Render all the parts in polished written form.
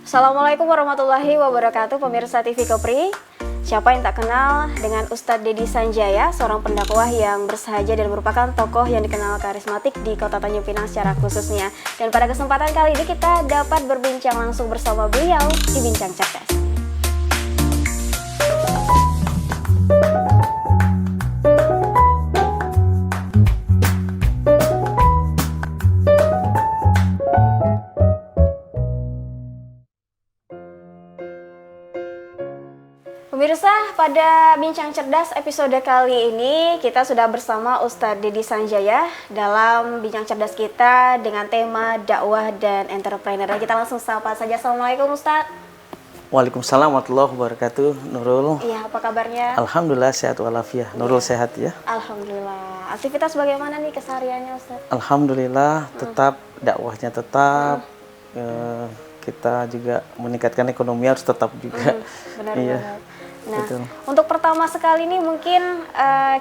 Assalamualaikum warahmatullahi wabarakatuh, pemirsa TV Kepri. Siapa yang tak kenal dengan Ustadz Dedi Sanjaya, seorang pendakwah yang bersahaja dan merupakan tokoh yang dikenal karismatik di Kota Tanjung Pinang secara khususnya. Dan pada kesempatan kali ini kita dapat berbincang langsung bersama beliau di Bincang Cerdas. Pemirsa, pada Bincang Cerdas episode kali ini kita sudah bersama Ustadz Dedi Sanjaya dalam Bincang Cerdas kita dengan tema dakwah dan entrepreneur. Kita langsung sapa saja. Assalamualaikum Ustadz. Waalaikumsalam warahmatullahi wabarakatuh. Nurul. Iya, apa kabarnya? Alhamdulillah sehat walafiat. Nurul sehat ya? Alhamdulillah. Aktivitas bagaimana nih kesehariannya Ustadz? Alhamdulillah tetap dakwahnya tetap. Kita juga meningkatkan ekonomi harus tetap juga. Benar-benar. Nah, betul. Untuk pertama sekali nih mungkin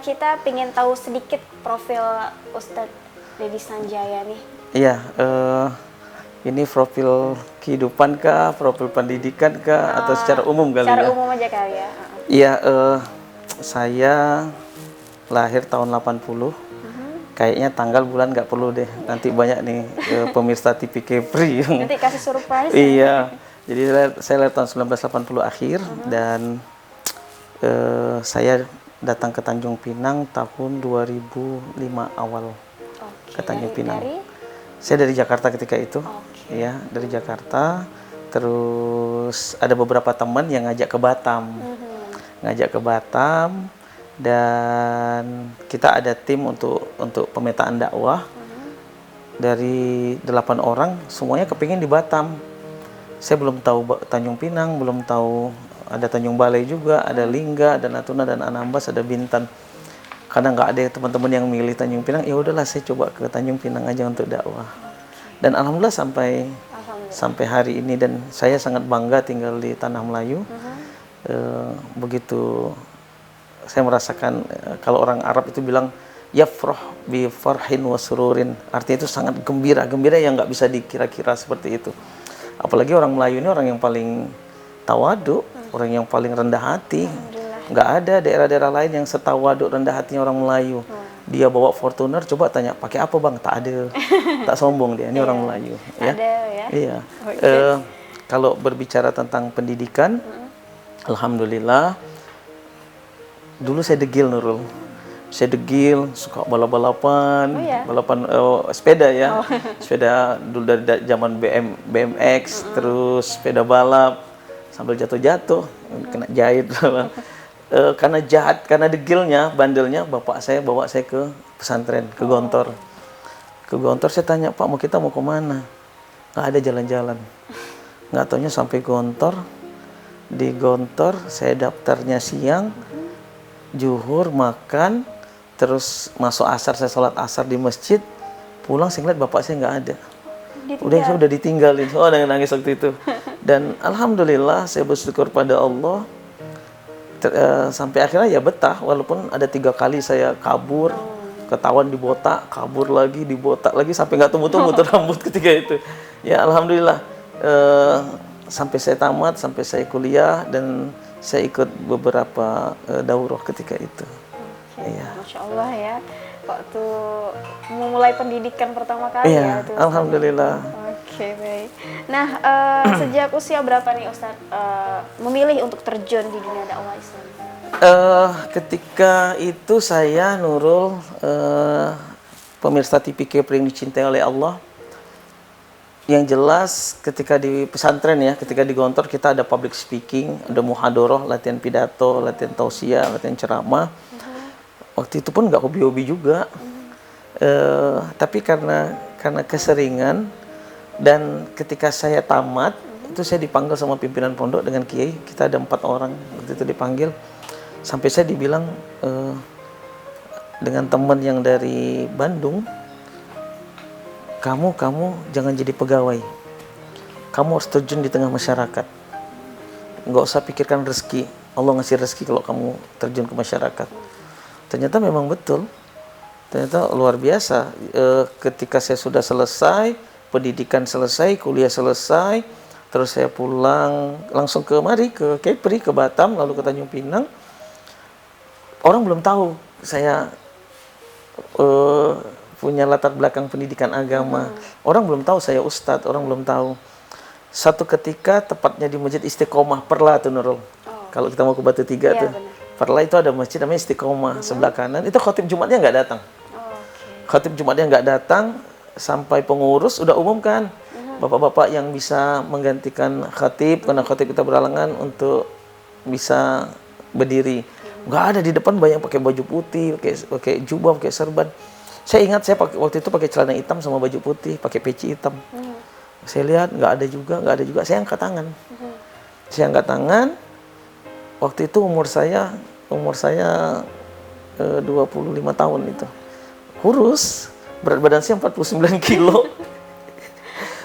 kita ingin tahu sedikit profil Ustadz Dedi Sanjaya nih. Iya, ini profil kehidupan kah, profil pendidikan kah, atau secara umum kali Secara ya? umum aja kali ya. Iya, saya lahir tahun 80. Kayaknya tanggal bulan nggak perlu deh, nanti banyak nih pemirsa TV Kepri. Nanti kasih surprise. Iya, jadi saya lahir tahun 1980 akhir dan saya datang ke Tanjung Pinang tahun 2005 awal. Ke Tanjung Pinang. Saya dari Jakarta ketika itu, ya dari Jakarta. Terus ada beberapa teman yang ngajak ke Batam, dan kita ada tim untuk pemetaan dakwah. Dari 8 orang, semuanya kepingin di Batam. Saya belum tahu Tanjung Pinang, belum tahu ada Tanjung Balai juga, ada Lingga, ada Natuna, dan Anambas, ada Bintan. Kadang nggak ada teman-teman yang milih Tanjung Pinang, ya udahlah saya coba ke Tanjung Pinang aja untuk dakwah. Dan alhamdulillah sampai hari ini, dan saya sangat bangga tinggal di Tanah Melayu. Begitu saya merasakan, kalau orang Arab itu bilang yafrah bi farhin wa sururin, artinya itu sangat gembira yang nggak bisa dikira-kira seperti itu. Apalagi orang Melayu ini orang yang paling tawadu, orang yang paling rendah hati. Nggak ada daerah-daerah lain yang setawadu rendah hatinya orang Melayu. Dia bawa Fortuner, coba tanya pakai apa bang? Tak ada, tak sombong dia. Ini orang Melayu. Ya? Ada ya. Iya. Kalau berbicara tentang pendidikan, alhamdulillah. Dulu saya degil, Nurul. Saya degil, suka balap-balapan, balapan sepeda ya. Sepeda dulu dari zaman BMX, terus sepeda balap. Sambil jatuh-jatuh, kena jahit. Karena degilnya, bandelnya, bapak saya bawa saya ke pesantren, ke Gontor. Ke Gontor saya tanya, Pak, kita mau kemana? Nggak ada jalan-jalan. Nggak taunya sampai Gontor. Di Gontor, saya daftarnya siang, zuhur, makan, terus masuk asar, saya sholat asar di masjid, pulang saya ngeliat bapak saya nggak ada. Saya udah ditinggalin, nangis waktu itu. Dan alhamdulillah saya bersyukur pada Allah, sampai akhirnya ya betah, walaupun ada 3 kali saya kabur, ketahuan dibotak, kabur lagi, dibotak lagi, sampai nggak tumbuh-tumbuh rambut ketika itu. Ya alhamdulillah, sampai saya tamat, sampai saya kuliah, dan saya ikut beberapa daurah ketika itu. Ya. Masya Allah ya, waktu memulai pendidikan pertama kali ya. Alhamdulillah. Oke, baik. Nah, sejak usia berapa nih Ustadz memilih untuk terjun di dunia dakwah Islam? Ketika itu saya, Nurul, pemirsa TV Kepri yang dicintai oleh Allah. Yang jelas ketika di pesantren ya, ketika di Gontor kita ada public speaking, ada muhadharah, latihan pidato, latihan tausiah, latihan ceramah. Waktu itu pun nggak hobi-hobi juga. Tapi karena keseringan, dan ketika saya tamat, itu saya dipanggil sama pimpinan pondok dengan kiai. Kita ada 4 orang waktu itu dipanggil. Sampai saya dibilang dengan teman yang dari Bandung, kamu jangan jadi pegawai. Kamu harus terjun di tengah masyarakat. Nggak usah pikirkan rezeki. Allah ngasih rezeki kalau kamu terjun ke masyarakat. Ternyata memang betul. Ternyata luar biasa. Ketika saya sudah selesai, pendidikan selesai, kuliah selesai, Terus saya pulang langsung ke Kepri, ke Batam, lalu ke Tanjung Pinang. Orang belum tahu saya punya latar belakang pendidikan agama. Orang belum tahu saya ustadz, orang belum tahu. Satu ketika tepatnya di Masjid Istiqomah Perla tuh Nurul. Kalau kita mau ke Batu Tiga tuh. Perla itu ada masjid namanya Istiqomah sebelah kanan. Itu khotib Jumatnya nggak datang. Khotib Jumatnya nggak datang sampai pengurus udah umumkan. Bapak-bapak yang bisa menggantikan khatib karena khatib kita beralangan untuk bisa berdiri. Nggak ada, di depan banyak pakai baju putih, pakai jubah, pakai serban. Saya ingat saya waktu itu pakai celana hitam sama baju putih, pakai peci hitam. Saya lihat nggak ada juga. Saya angkat tangan. Saya angkat tangan. Waktu itu umur saya 25 tahun itu. Kurus, berat badan saya 49 kilo.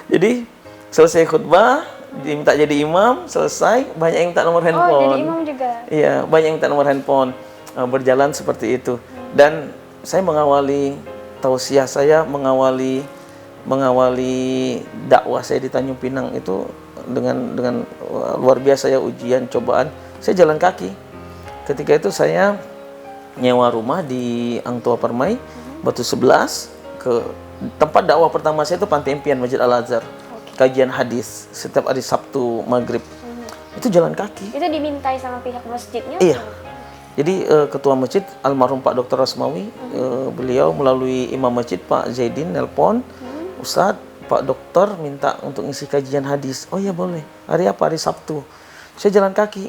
Jadi selesai khutbah, diminta jadi imam, selesai, banyak yang minta nomor handphone. Oh, jadi imam juga? Iya, banyak yang minta nomor handphone. Berjalan seperti itu. Dan saya mengawali tausiah saya, mengawali dakwah saya di Tanjung Pinang itu dengan luar biasa ya, ujian, cobaan. Saya jalan kaki. Ketika itu saya nyewa rumah di Angtua Permai, Batu 11, ke tempat dakwah pertama saya itu Pantai Impian, Masjid Al-Azhar. Kajian hadis setiap hari Sabtu maghrib. Itu jalan kaki. Itu dimintai sama pihak masjidnya? Iya. Jadi ketua masjid almarhum Pak Dr. Rasmawi, beliau melalui imam masjid Pak Zaidin nelpon, Ustadz, Pak Dokter minta untuk ngisi kajian hadis. Oh iya boleh. Hari apa? Hari Sabtu. Saya jalan kaki.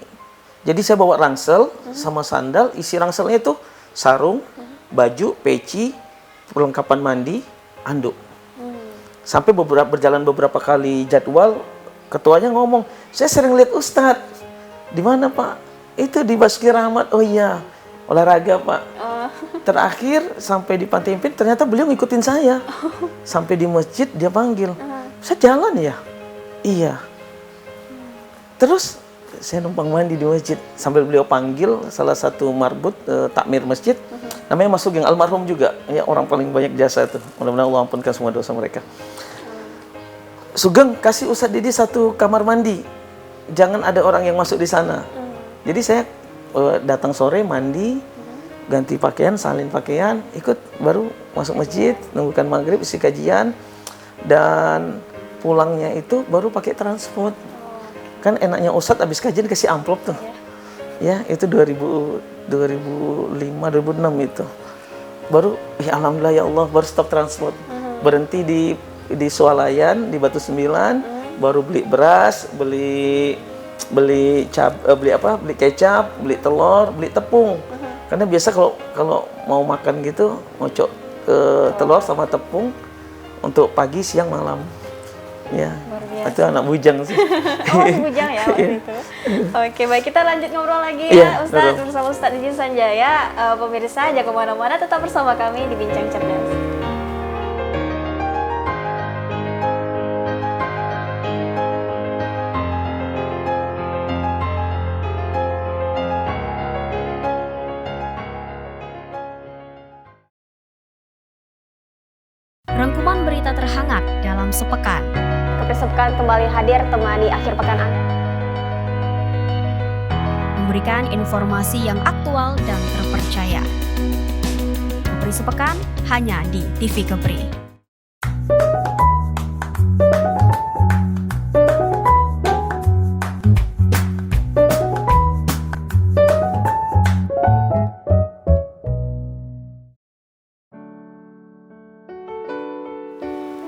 Jadi saya bawa ransel sama sandal. Isi ranselnya itu sarung, baju, peci, perlengkapan mandi, anduk. Sampai berjalan beberapa kali jadwal, ketuanya ngomong, saya sering lihat Ustadz. Di mana Pak? Itu di Basuki Rahmat. Oh iya, olahraga Pak. Terakhir sampai di Pantai Impian, ternyata beliau ngikutin saya. Sampai di masjid dia panggil, saya jalan ya? Iya. Terus saya numpang mandi di masjid sambil beliau panggil salah satu marbut takmir masjid, namanya Mas Sugeng, almarhum juga, ya orang paling banyak jasa itu. Mudah-mudahan Allah ampunkan semua dosa mereka. Sugeng, kasih Ustadz Didi satu kamar mandi, jangan ada orang yang masuk di sana. Jadi saya datang sore mandi, ganti pakaian, salin pakaian, ikut baru masuk masjid, nunggukan maghrib, isi kajian, dan pulangnya itu baru pakai transport. Kan enaknya Ustadz habis kajian kasih amplop tuh. Ya, itu 2005, 2006 itu. Baru, ya alhamdulillah ya Allah, baru stop transport. Berhenti di Swalayan, di Batu 9, baru beli beras, beli kecap, beli telur, beli tepung. Karena biasa kalau mau makan gitu, ngocok telur sama tepung untuk pagi, siang, malam. Ya, itu anak bujang sih. Oh, bujang ya waktu itu. Oke, baik, kita lanjut ngobrol lagi ya, Ustadz, bersama Ustadz Didi Sanjaya. Pemirsa, jangan kemana-mana, tetap bersama kami di Bincang Cerdas. Rangkuman berita terhangat dalam sepekan. Sepekan kembali hadir temani akhir pekan memberikan informasi yang aktual dan terpercaya. Kepri Sepekan hanya di TV Kepri.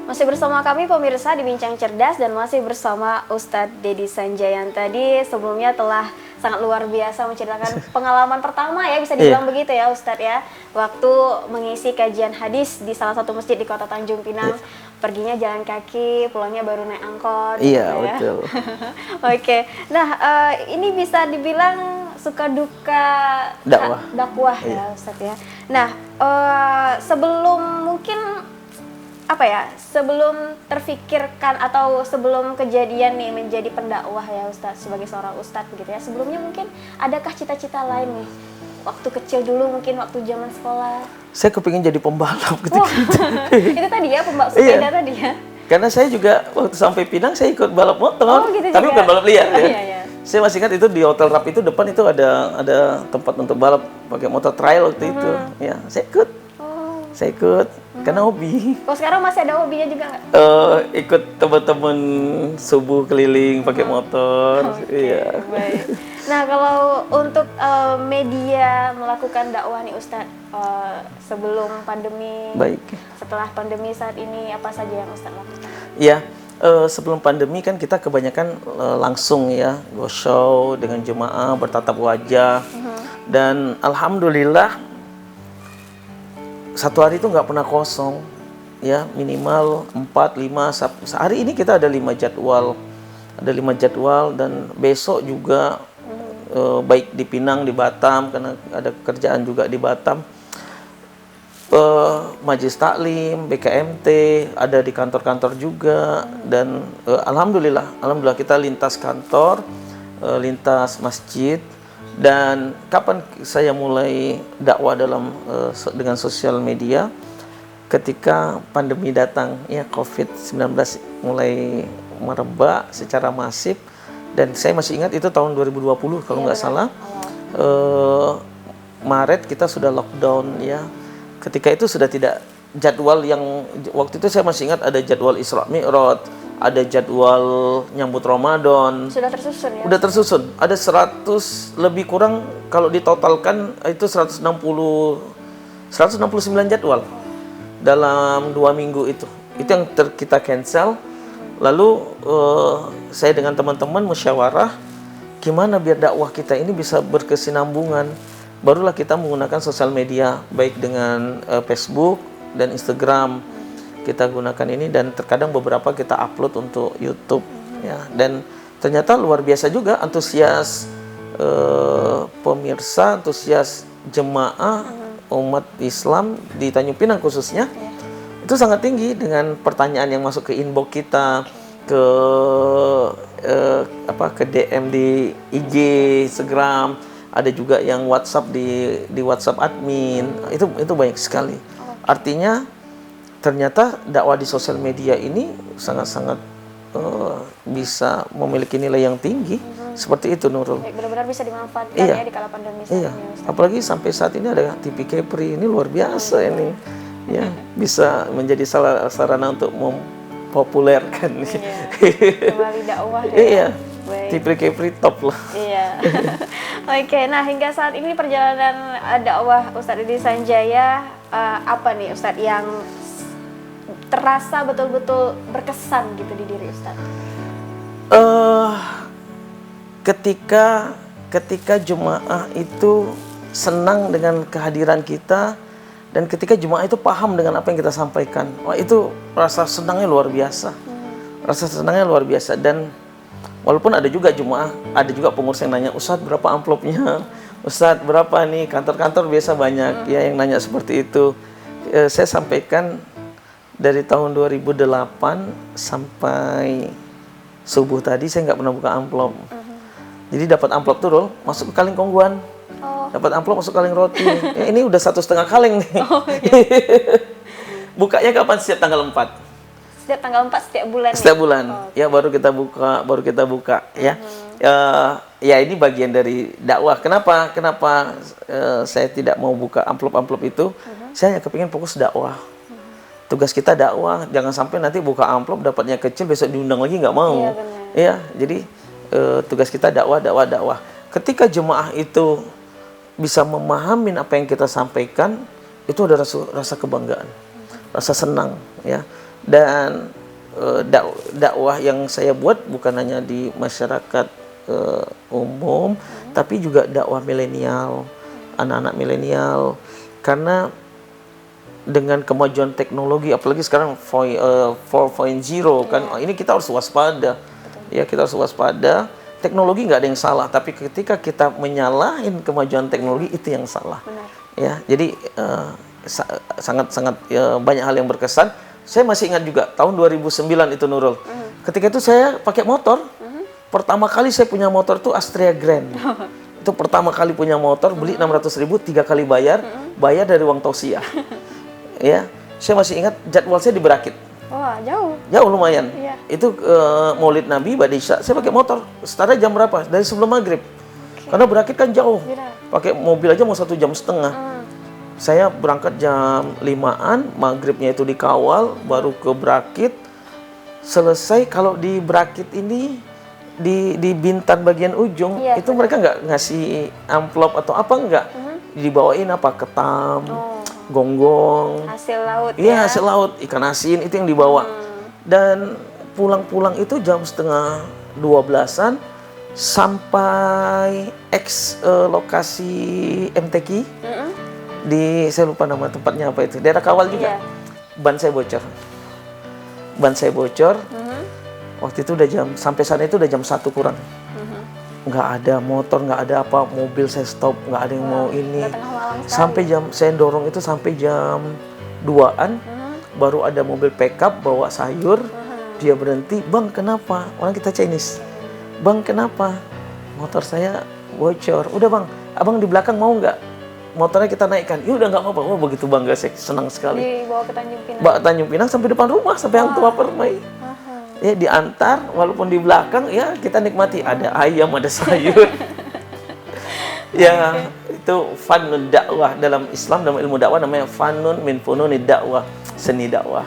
Masih bersama kami pemirsa di Bincang Cerdas dan masih bersama Ustadz Didi Sanjaya yang tadi sebelumnya telah sangat luar biasa menceritakan pengalaman pertama ya, bisa dibilang begitu ya Ustadz ya, waktu mengisi kajian hadis di salah satu masjid di Kota Tanjung Pinang. Perginya jalan kaki, pulangnya baru naik angkot. Iya, gitu betul. Ya. Oke, nah ini bisa dibilang suka duka dakwah ya Ustadz ya. Nah, sebelum mungkin sebelum terfikirkan atau sebelum kejadian nih menjadi pendakwah ya Ustadz, sebagai seorang Ustadz begitu ya, sebelumnya mungkin adakah cita-cita lain nih? Waktu kecil dulu mungkin, waktu zaman sekolah. Saya kepingin jadi pembalap gitu. Itu tadi ya, pembalap sepeda tadi ya? Karena saya juga waktu sampai Pinang saya ikut balap motor, Oh, gitu tapi juga. bukan balap liar ya. Iya, iya. Saya masih ingat itu di Hotel Rap itu depan itu ada tempat untuk balap pakai motor trail waktu itu. Ya, saya ikut. Oh. Saya ikut karena hobi. Kalau sekarang masih ada hobinya juga nggak? Ikut teman-teman subuh keliling pakai motor. Iya. Baik. Nah, kalau untuk media melakukan dakwah nih Ustadz, sebelum pandemi, Baik. setelah pandemi saat ini, apa saja yang Ustadz lakukan? Ya, sebelum pandemi kan kita kebanyakan langsung ya, go show dengan jemaah bertatap wajah. Dan alhamdulillah satu hari itu nggak pernah kosong. Ya, minimal 4, 5, sehari ini kita ada 5 jadwal. Ada 5 jadwal dan besok juga baik di Pinang, di Batam, karena ada kerjaan juga di Batam. Majelis Taklim, BKMT, ada di kantor-kantor juga, dan alhamdulillah kita lintas kantor, lintas masjid. Dan kapan saya mulai dakwah dengan sosial media? Ketika pandemi datang, ya COVID-19 mulai merebak secara masif, dan saya masih ingat itu tahun 2020 kalau nggak salah. Maret kita sudah lockdown ya. Ketika itu sudah tidak jadwal yang waktu itu saya masih ingat ada jadwal Isra Mi'raj, ada jadwal nyambut Ramadan. Sudah tersusun ya? Udah tersusun. Ada 100 lebih kurang kalau ditotalkan itu 169 jadwal dalam 2 minggu itu. Itu yang kita cancel. Lalu saya dengan teman-teman musyawarah gimana biar dakwah kita ini bisa berkesinambungan. Barulah kita menggunakan sosial media baik dengan Facebook dan Instagram. Kita gunakan ini dan terkadang beberapa kita upload untuk YouTube ya. Dan ternyata luar biasa juga antusias pemirsa, antusias jemaah umat Islam di Tanjung Pinang khususnya. Itu sangat tinggi dengan pertanyaan yang masuk ke inbox kita, ke DM di IG, Instagram, ada juga yang WhatsApp di WhatsApp admin. Itu banyak sekali. Artinya ternyata dakwah di sosial media ini sangat-sangat bisa memiliki nilai yang tinggi. Seperti itu Nurul. Benar-benar bisa dimanfaatkan Iya. ya di kala pandemi saat Iya. ini, Ustadz. Apalagi sampai saat ini ada TV Kepri, ini luar biasa ini. Ya, bisa menjadi salah sarana untuk mempopulerkan. Kembali dakwah ya. Iya. Baik. TV Kepri top lah. Iya. Oke, nah hingga saat ini perjalanan dakwah Ustadz Dedi Sanjaya apa nih Ustadz yang terasa betul-betul berkesan gitu di diri Ustadz? Ketika jemaah itu senang dengan kehadiran kita dan ketika jemaah itu paham dengan apa yang kita sampaikan, wah itu rasa senangnya luar biasa. Rasa senangnya luar biasa. Dan walaupun ada juga jemaah, ada juga pengurus yang nanya, Ustadz berapa amplopnya? Ustadz berapa nih? Kantor-kantor biasa banyak ya yang nanya seperti itu. Saya sampaikan dari tahun 2008 sampai subuh tadi saya nggak pernah buka amplop. Jadi dapat amplop tuh Rol, masuk ke kaleng kongguan. Dapat amplop masuk kaleng roti. Ya, ini udah 1,5 kaleng nih. Bukanya kapan? Setiap tanggal 4. Setiap tanggal 4 setiap bulan. Setiap bulan. Ya baru kita buka ya. Ya ini bagian dari dakwah. Kenapa saya tidak mau buka amplop-amplop itu? Saya hanya kepingin fokus dakwah. Tugas kita dakwah, jangan sampai nanti buka amplop dapatnya kecil besok diundang lagi nggak mau. Iya, jadi tugas kita dakwah. Ketika jemaah itu bisa memahami apa yang kita sampaikan, itu ada rasa kebanggaan, rasa senang ya. Dan dakwah yang saya buat bukan hanya di masyarakat umum, tapi juga dakwah milenial, anak-anak milenial. Karena dengan kemajuan teknologi, apalagi sekarang 4.0 kan, ini kita harus waspada. Ya, kita harus waspada. Teknologi nggak ada yang salah, tapi ketika kita menyalahin kemajuan teknologi itu yang salah. Ya, jadi sangat banyak hal yang berkesan. Saya masih ingat juga tahun 2009 itu Nurul. Ketika itu saya pakai motor. Pertama kali saya punya motor tuh Astrea Grand. Itu pertama kali punya motor, beli 600.000, 3 kali bayar dari uang tausiah. Ya, saya masih ingat jadwal saya di Berakit. Wah, jauh. Jauh lumayan. Iya. Itu Maulid Nabi Ba'da Isya, saya pakai motor. Startnya jam berapa? Dari sebelum maghrib. Karena berakit kan jauh. Iya. Pakai mobil aja mau 1,5 jam. Saya berangkat jam 5-an, maghribnya itu dikawal, baru ke Berakit. Selesai, kalau di Berakit ini, di Bintan bagian ujung, Iya, itu mereka nggak ngasih amplop atau apa, nggak. Dibawain apa, ketam, gonggong. Hasil laut Iya, ya. hasil laut, ikan asin, itu yang dibawa. Dan pulang-pulang itu jam setengah 12-an, sampai lokasi MTQ. Saya lupa nama tempatnya apa itu, daerah Kawal juga. Iya. Ban saya bocor. Waktu itu udah sampai sana itu udah jam 1 kurang. Nggak ada motor, nggak ada apa, mobil saya stop, nggak ada yang mau ini. Udah tengah malam sekali. Sampai saya dorong itu sampai jam 2-an, baru ada mobil pickup bawa sayur. Dia berhenti, "Bang, kenapa?" Orang kita Chinese. "Bang, kenapa?" "Motor saya bocor." "Udah bang, abang di belakang mau nggak? Motornya kita naikkan." "Ya udah nggak apa-apa." Wah, begitu bangga, saya senang sekali. Dibawa ke Tanjung Pinang. Bawa Tanjung Pinang sampai depan rumah, sampai Hang Tua Permai. Ya, diantar, walaupun di belakang, ya kita nikmati. Ada ayam, ada sayur. Ya, itu fanun dakwah. Dalam Islam, dalam ilmu dakwah namanya fanun min fununi dakwah. Seni dakwah.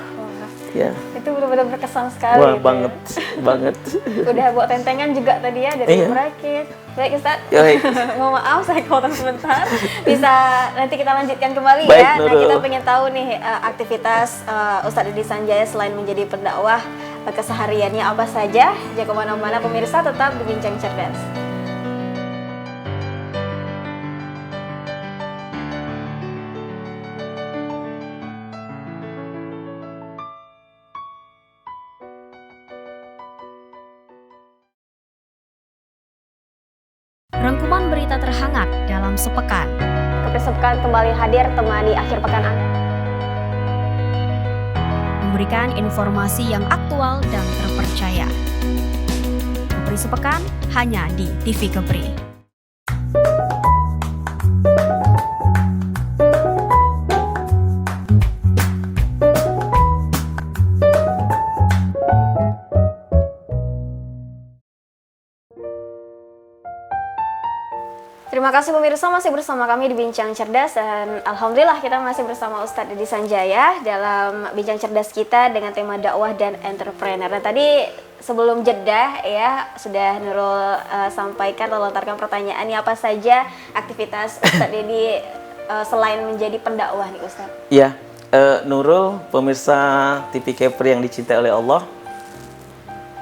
Ya. Itu benar-benar berkesan sekali. Wah, itu banget, banget. Udah bawa tentengan juga tadi ya dari Iya. Berakit. Baik Ustaz. Ya, baik. Mohon maaf saya potong sebentar. Bisa nanti kita lanjutkan kembali Baik, ya. Nah, Nurul. kita pengen tahu nih aktivitas Ustaz Dedi Sanjaya selain menjadi pendakwah, kesehariannya apa saja. Jangan kemana-mana pemirsa, tetap di Bincang Cerdas. Rangkuman berita terhangat dalam sepekan. Kepesepekan kembali hadir temani akhir pekan Anda. Memberikan informasi yang aktual dan terpercaya. Kepri Sepekan hanya di TV Kepri. Terima kasih pemirsa, masih bersama kami di Bincang Cerdas, dan alhamdulillah kita masih bersama Ustadz Dedi Sanjaya dalam Bincang Cerdas kita dengan tema dakwah dan entrepreneur. Dan tadi sebelum jeda ya sudah Nurul sampaikan atau lontarkan pertanyaannya, apa saja aktivitas Ustadz Dedi selain menjadi pendakwah nih Ustadz? Ya, Nurul, pemirsa TV Kepri yang dicintai oleh Allah.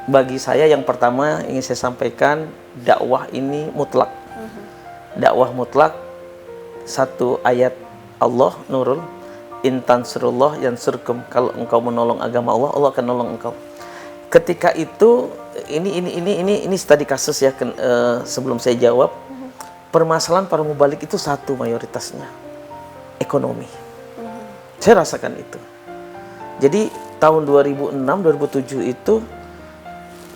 Bagi saya yang pertama ingin saya sampaikan, dakwah ini mutlak. Dakwah mutlak, satu ayat Allah, Nurul, intan surullah yansurkum, kalau engkau menolong agama Allah, Allah akan nolong engkau. Ketika itu ini tadi kasus ya, sebelum saya jawab, permasalahan para mubalik itu satu mayoritasnya, ekonomi. Saya rasakan itu. Jadi tahun 2006-2007 itu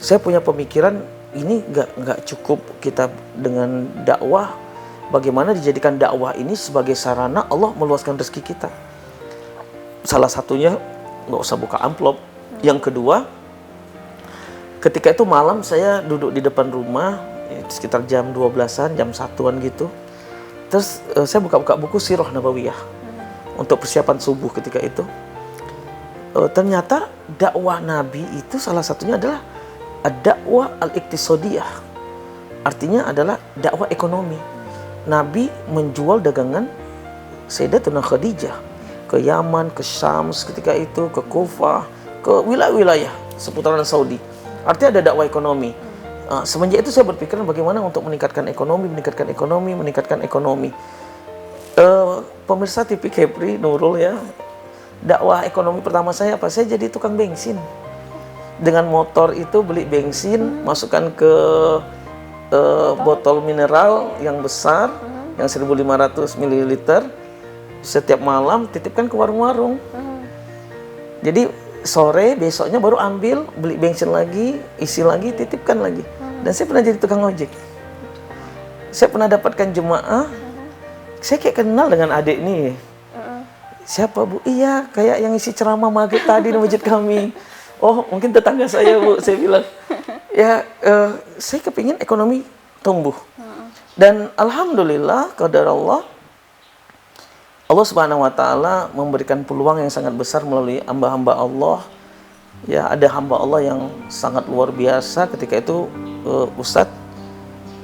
saya punya pemikiran, ini nggak cukup kita dengan dakwah. Bagaimana dijadikan dakwah ini sebagai sarana Allah meluaskan rezeki kita. Salah satunya nggak usah buka amplop. Yang kedua, ketika itu malam saya duduk di depan rumah sekitar jam 12-an, jam 1-an gitu. Terus saya buka-buka buku Sirah Nabawiyah untuk persiapan subuh ketika itu. Ternyata dakwah Nabi itu salah satunya adalah dakwah al-iqtisadiyah. Artinya adalah dakwah ekonomi. Nabi menjual dagangan Sayyidatuna Khadijah ke Yaman, ke Syams ketika itu, ke Kufah, ke wilayah-wilayah seputaran Saudi. Artinya ada dakwah ekonomi. Semenjak itu saya berpikir bagaimana untuk meningkatkan ekonomi. Pemirsa TV Kepri, Nurul ya, dakwah ekonomi pertama saya apa? Saya jadi tukang bensin. Dengan motor itu beli bensin, masukkan ke botol mineral yang besar, yang 1500 ml. Setiap malam titipkan ke warung-warung. Jadi sore besoknya baru ambil, beli bensin lagi, isi lagi, titipkan lagi. Dan saya pernah jadi tukang ojek. Saya pernah dapatkan jemaah. Saya kayak kenal dengan adik nih. siapa Bu? Iya, kayak yang isi ceramah maghrib tadi di masjid kami. Oh, mungkin tetangga saya Bu, saya bilang. Ya, saya kepingin ekonomi tumbuh. Dan alhamdulillah, qadarullah, Allah Subhanahu wa taala memberikan peluang yang sangat besar melalui hamba-hamba Allah. Ya, ada hamba Allah yang sangat luar biasa. Ketika itu Ustadz,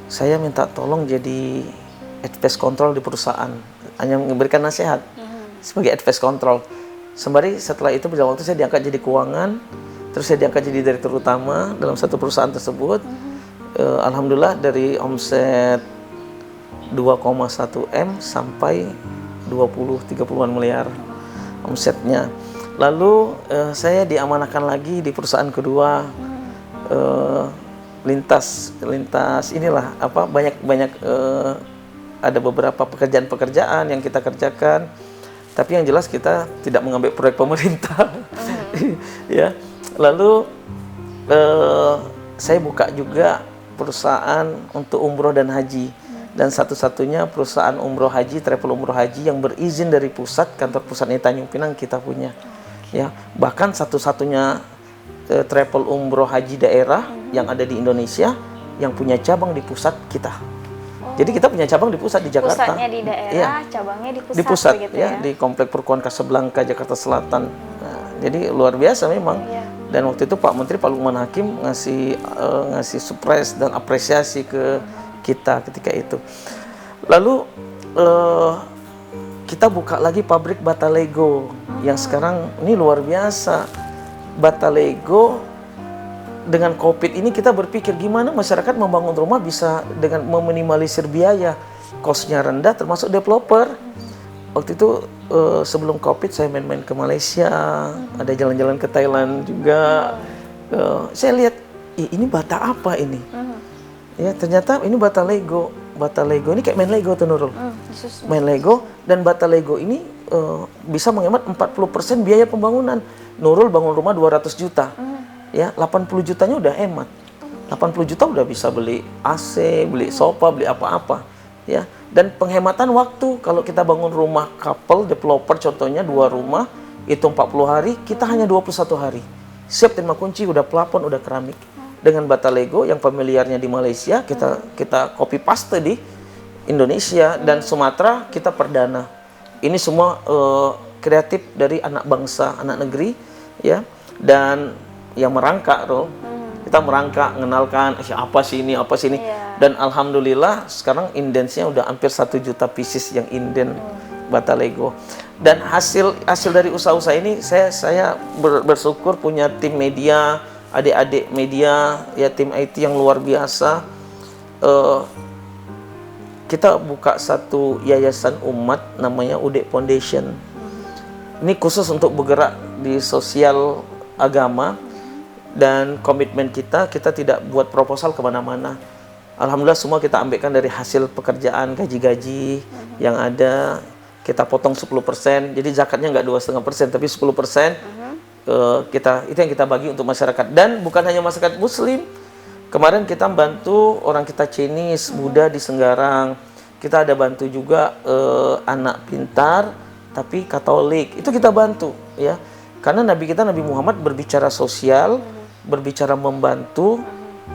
saya minta tolong jadi advice control di perusahaan, hanya memberikan nasihat sebagai advice control. Sembari setelah itu berjalan waktu saya diangkat jadi keuangan, terus saya diangkat jadi direktur utama dalam satu perusahaan tersebut. Alhamdulillah dari omset 2,1 M sampai 20-30-an miliar omsetnya. Lalu saya diamanahkan lagi di perusahaan kedua, lintas inilah apa, banyak ada beberapa pekerjaan yang kita kerjakan, tapi yang jelas kita tidak mengambil proyek pemerintah. Ya, lalu saya buka juga perusahaan untuk umroh dan haji, dan satu-satunya perusahaan umroh haji, travel umroh haji yang berizin dari pusat, kantor pusatnya Tanjung Pinang kita punya. Ya, bahkan satu-satunya travel umroh haji daerah yang ada di Indonesia yang punya cabang di pusat kita. Jadi kita punya cabang di pusat di Jakarta. Pusatnya di daerah, ya, cabangnya di pusat. Di pusat, begitu ya, di Komplek Perukohan Kasablanka, Jakarta Selatan. Nah, jadi luar biasa memang. Dan waktu itu Pak Menteri, Pak Lukman Hakim ngasih surprise dan apresiasi ke kita ketika itu. Lalu kita buka lagi pabrik bata Lego yang sekarang ini luar biasa. Bata Lego, dengan COVID ini kita berpikir gimana masyarakat membangun rumah bisa dengan meminimalisir biaya, cost-nya rendah termasuk developer. Waktu itu sebelum COVID saya main-main ke Malaysia, ada jalan-jalan ke Thailand juga. Saya lihat, ini bata apa ini? Ya, ternyata ini bata Lego. Bata Lego ini kayak main Lego tuh Nurul. Main Lego, dan bata Lego ini bisa menghemat 40% biaya pembangunan. Nurul bangun rumah 200 juta. Ya, 80 jutanya udah hemat. 80 juta udah bisa beli AC, beli sofa, beli apa-apa. Ya, dan penghematan waktu, kalau kita bangun rumah couple developer contohnya 2 rumah, itu 40 hari, kita hanya 21 hari. Siap terima kunci, udah plafon, udah keramik. Dengan bata Lego yang familiarnya di Malaysia, kita copy paste di Indonesia dan Sumatera, kita perdana. Ini semua kreatif dari anak bangsa, anak negeri, ya. Dan yang merangkak, kita merangkak, mengenalkan apa sih ini, apa sih ini. Dan alhamdulillah sekarang indensnya udah hampir 1 juta pieces yang inden bata Lego. Dan hasil dari usaha-usaha ini saya bersyukur punya tim media, adik-adik media, ya, tim IT yang luar biasa. Kita buka satu yayasan umat namanya Ude Foundation. Ini khusus untuk bergerak di sosial agama, dan komitmen kita tidak buat proposal kemana-mana. Alhamdulillah semua kita ambilkan dari hasil pekerjaan, gaji-gaji yang ada, kita potong 10%, jadi zakatnya nggak 2,5%, tapi 10%. Itu yang kita bagi untuk masyarakat, dan bukan hanya masyarakat Muslim. Kemarin kita bantu orang kita Chinese, Buddha di Senggarang. Kita ada bantu juga anak pintar tapi Katolik, itu kita bantu, ya. Karena Nabi kita, Nabi Muhammad, berbicara sosial, berbicara membantu,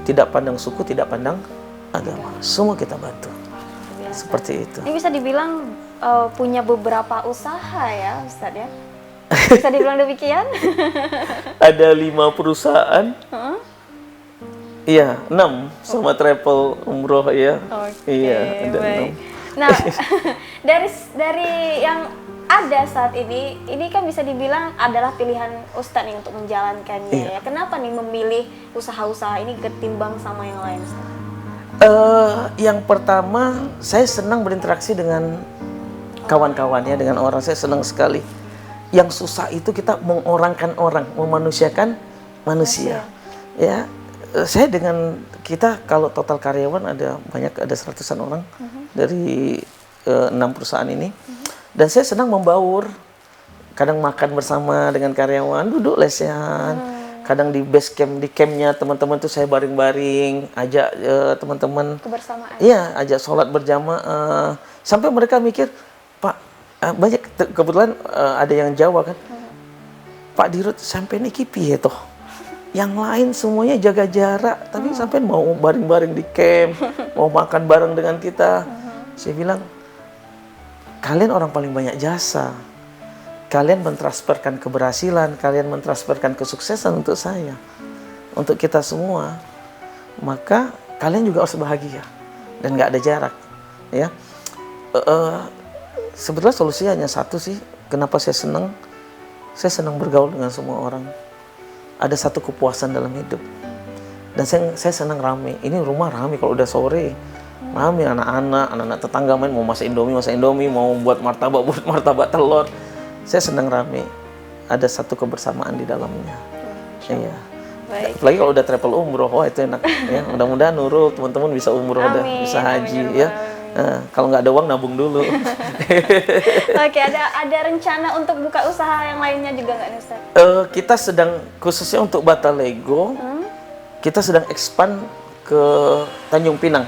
tidak pandang suku, tidak pandang agama, semua kita bantu. Seperti itu. Ini bisa dibilang punya beberapa usaha ya, Ustadz ya? Bisa dibilang demikian? Ada 5 perusahaan. Iya, 6 sama travel umroh ya. Iya, ada baik. 6. Nah, dari yang ada saat ini kan bisa dibilang adalah pilihan Ustadz nih untuk menjalankannya. Ya. Kenapa nih memilih usaha-usaha ini ketimbang sama yang lain, Ustadz? Yang pertama, saya senang berinteraksi dengan kawan-kawannya, dengan orang. Saya senang sekali. Yang susah itu kita mengorangkan orang, memanusiakan manusia. Ya, saya dengan kita kalau total karyawan ada 100-an orang dari 6 perusahaan ini. Dan saya senang membaur. Kadang makan bersama dengan karyawan, duduk lesehan. Kadang di base camp, di campnya teman-teman tuh saya baring-baring, ajak teman-teman. Kebersamaan. Iya, ajak sholat berjamaah. Sampai mereka mikir, Pak, banyak kebetulan ada yang Jawa kan. Pak Dirut sampai niki piye toh? Yang lain semuanya jaga jarak, tapi sampai mau baring-baring di camp, mau makan bareng dengan kita. Saya bilang, kalian orang paling banyak jasa. Kalian mentransferkan keberhasilan, kalian mentransferkan kesuksesan untuk saya, untuk kita semua. Maka kalian juga harus bahagia dan nggak ada jarak, ya. Sebetulnya solusinya hanya satu sih. Kenapa saya senang? Saya senang bergaul dengan semua orang. Ada satu kepuasan dalam hidup. Dan saya senang rame. Ini rumah rame kalau udah sore. Rame anak-anak tetangga main, mau masak Indomie, mau buat martabak telur. Saya senang rame. Ada satu kebersamaan di dalamnya. Iya. Baik. Apalagi kalau udah travel umroh, wah itu enak. Ya. Mudah-mudahan Nurul, teman-teman bisa umroh, bisa haji, ya. Kalau nggak ada uang nabung dulu. Oke, ada rencana untuk buka usaha yang lainnya juga nggak nih Ustaz? Kita sedang, khususnya untuk Bata Lego, kita sedang expand ke Tanjung Pinang.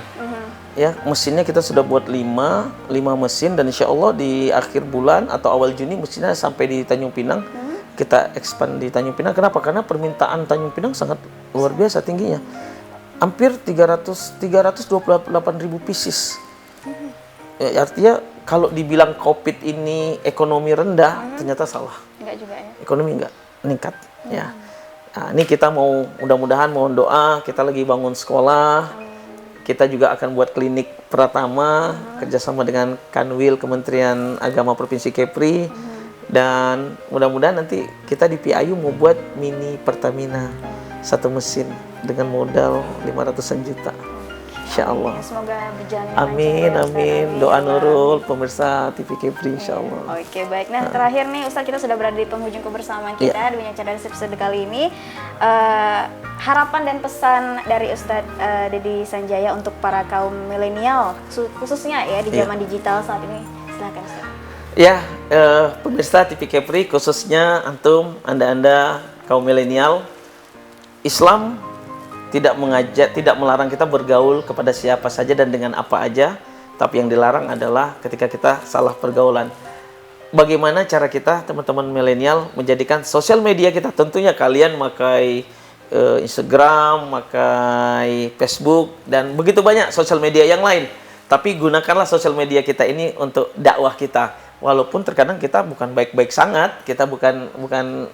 Ya, mesinnya kita sudah buat 5 mesin, dan insya Allah di akhir bulan atau awal Juni mesinnya sampai di Tanjung Pinang. Kita expand di Tanjung Pinang. Kenapa? Karena permintaan Tanjung Pinang sangat luar biasa tingginya. Hampir 328.000 pieces. Ya, artinya kalau dibilang COVID ini ekonomi rendah, ternyata salah. Enggak juga ya? Ekonomi enggak meningkat. Ya. Nah, ini kita mau, mudah-mudahan mohon doa, kita lagi bangun sekolah, kita juga akan buat klinik Pratama, kerjasama dengan Kanwil Kementerian Agama Provinsi Kepri, dan mudah-mudahan nanti kita di PIU mau buat mini Pertamina, 1 mesin dengan modal 500-an juta. Insya Allah. Semoga berjalan Amin, lancar, amin. Doa Nurul, pemirsa TV Kepri, insya Allah. Oke, baik. Nah, terakhir nih Ustaz, kita sudah berada di penghujung kebersamaan kita di Bincang Cerdas episode kali ini. Harapan dan pesan dari Ustadz Dedi Sanjaya untuk para kaum milenial, khususnya ya di zaman digital saat ini. Silakan Ustaz. Ya, pemirsa TV Kepri, khususnya antum, anda kaum milenial, Islam tidak melarang kita bergaul kepada siapa saja dan dengan apa aja, tapi yang dilarang adalah ketika kita salah pergaulan. Bagaimana cara kita, teman-teman milenial, menjadikan sosial media kita, tentunya kalian pakai Instagram, pakai Facebook, dan begitu banyak sosial media yang lain. Tapi gunakanlah sosial media kita ini untuk dakwah kita. Walaupun terkadang kita bukan baik-baik sangat, kita bukan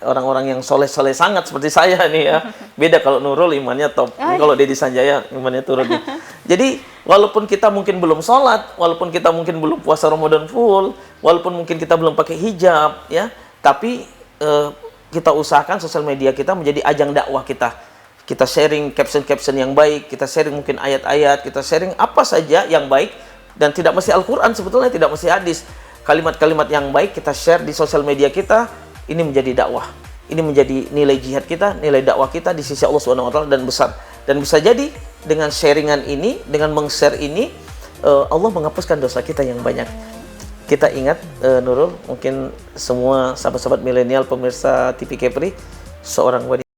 orang-orang yang soleh-soleh sangat seperti saya nih ya. Beda kalau Nurul imannya top, kalau Dedi Sanjaya imannya turun nih. Jadi walaupun kita mungkin belum sholat, walaupun kita mungkin belum puasa Ramadan full, walaupun mungkin kita belum pakai hijab, ya, tapi kita usahakan sosial media kita menjadi ajang dakwah kita. Kita sharing caption-caption yang baik, kita sharing mungkin ayat-ayat, kita sharing apa saja yang baik, dan tidak mesti Al-Quran sebetulnya, tidak mesti hadis. Kalimat-kalimat yang baik kita share di sosial media kita, ini menjadi dakwah. Ini menjadi nilai jihad kita, nilai dakwah kita di sisi Allah SWT, dan besar. Dan bisa jadi dengan sharingan ini, dengan meng-share ini, Allah menghapuskan dosa kita yang banyak. Kita ingat, Nurul, mungkin semua sahabat-sahabat milenial pemirsa TV Kepri, seorang wanita